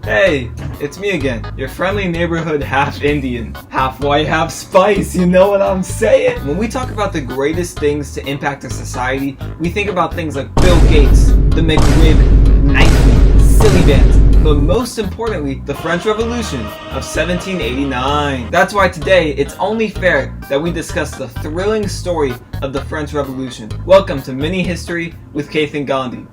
Hey, it's me again, your friendly neighborhood half Indian, half white, half spice, you know what I'm saying? When we talk about the greatest things to impact our society, we think about things like Bill Gates, the McRib, Nike, silly bands, but most importantly, the French Revolution of 1789. That's why today, it's only fair that we discuss the thrilling story of the French Revolution. Welcome to Mini History with Keith and Gandhi.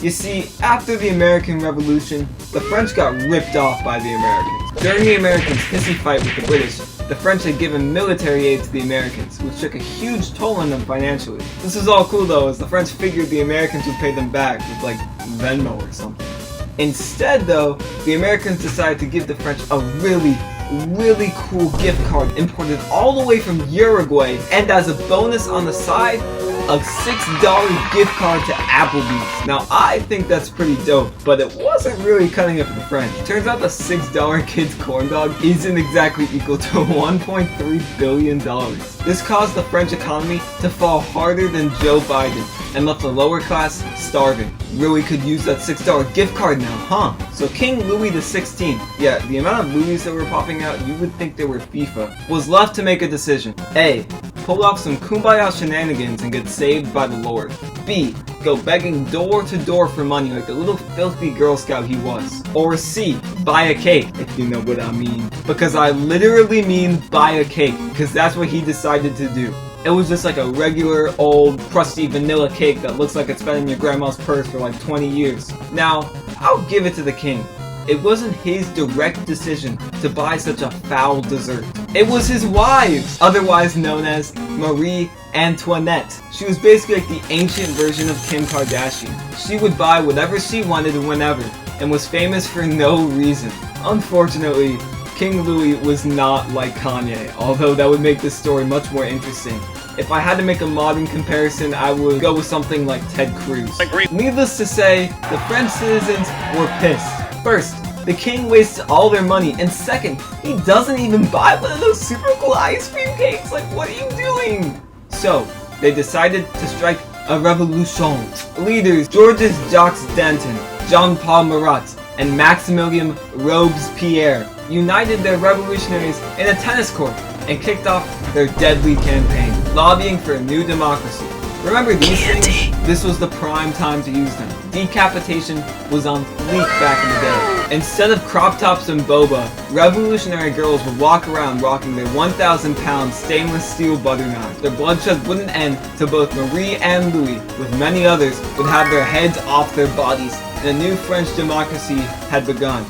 You see, after the American Revolution, the French got ripped off by the Americans. During the Americans' hissy fight with the British, the French had given military aid to the Americans, which took a huge toll on them financially. This was all cool though, as the French figured the Americans would pay them back with like Venmo or something. Instead though, the Americans decided to give the French a really cool gift card imported all the way from Uruguay, and as a bonus on the side, a $6 gift card to Applebee's. Now I think that's pretty dope, but it wasn't really cutting it for the French. Turns out the $6 kid's corn dog isn't exactly equal to $1.3 billion. This caused the French economy to fall harder than Joe Biden and left the lower class starving. Really could use that $6 gift card now, huh? So King Louis XVI, yeah, the amount of Louis that were popping out, you would think they were FIFA, was left to make a decision. A. Pull off some kumbaya shenanigans and get saved by the Lord. B. Go begging door to door for money like the little filthy Girl Scout he was. Or C. Buy a cake, if you know what I mean. Because I literally mean buy a cake, because that's what he decided to do. It was just like a regular old crusty vanilla cake that looks like it's been in your grandma's purse for like 20 years. Now, I'll give it to the king. It wasn't his direct decision to buy such a foul dessert. It was his wives, otherwise known as Marie Antoinette. She was basically like the ancient version of Kim Kardashian. She would buy whatever she wanted whenever, and was famous for no reason. Unfortunately, King Louis was not like Kanye, although that would make this story much more interesting. If I had to make a modern comparison, I would go with something like Ted Cruz. Needless to say, the French citizens were pissed. First, the king wastes all their money, and second, he doesn't even buy one of those super cool ice cream cakes. Like, what are you doing? So, they decided to strike a revolution. Leaders Georges Jacques Danton, Jean-Paul Marat, and Maximilien Robespierre united their revolutionaries in a tennis court and kicked off their deadly campaign, lobbying for a new democracy. Remember these things? This was the prime time to use them. Decapitation was on fleek back in the day. Instead of crop tops and boba, revolutionary girls would walk around rocking their 1,000-pound stainless steel butter knives. Their bloodshed wouldn't end till both Marie and Louis, with many others, would have their heads off their bodies, and a new French democracy had begun.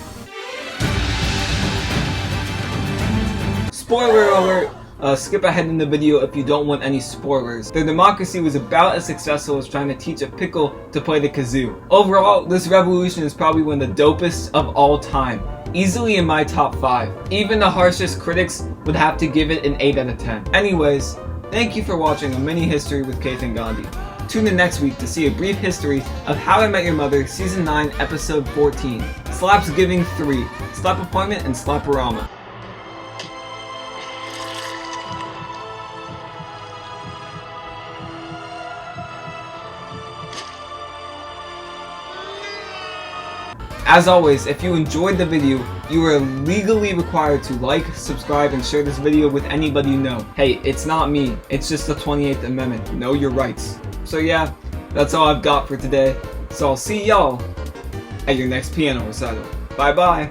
Spoiler alert! Skip ahead in the video if you don't want any spoilers. Their democracy was about as successful as trying to teach a pickle to play the kazoo. Overall, this revolution is probably one of the dopest of all time. Easily in my top 5. Even the harshest critics would have to give it an 8 out of 10. Anyways, thank you for watching a mini history with Keith and Gandhi. Tune in next week to see a brief history of How I Met Your Mother Season 9 Episode 14. Slapsgiving 3. Slap Appointment and Slaporama. As always, if you enjoyed the video, you are legally required to like, subscribe, and share this video with anybody you know. Hey, it's not me, it's just the 28th Amendment. Know your rights. So yeah, that's all I've got for today. So I'll see y'all at your next piano recital. Bye bye!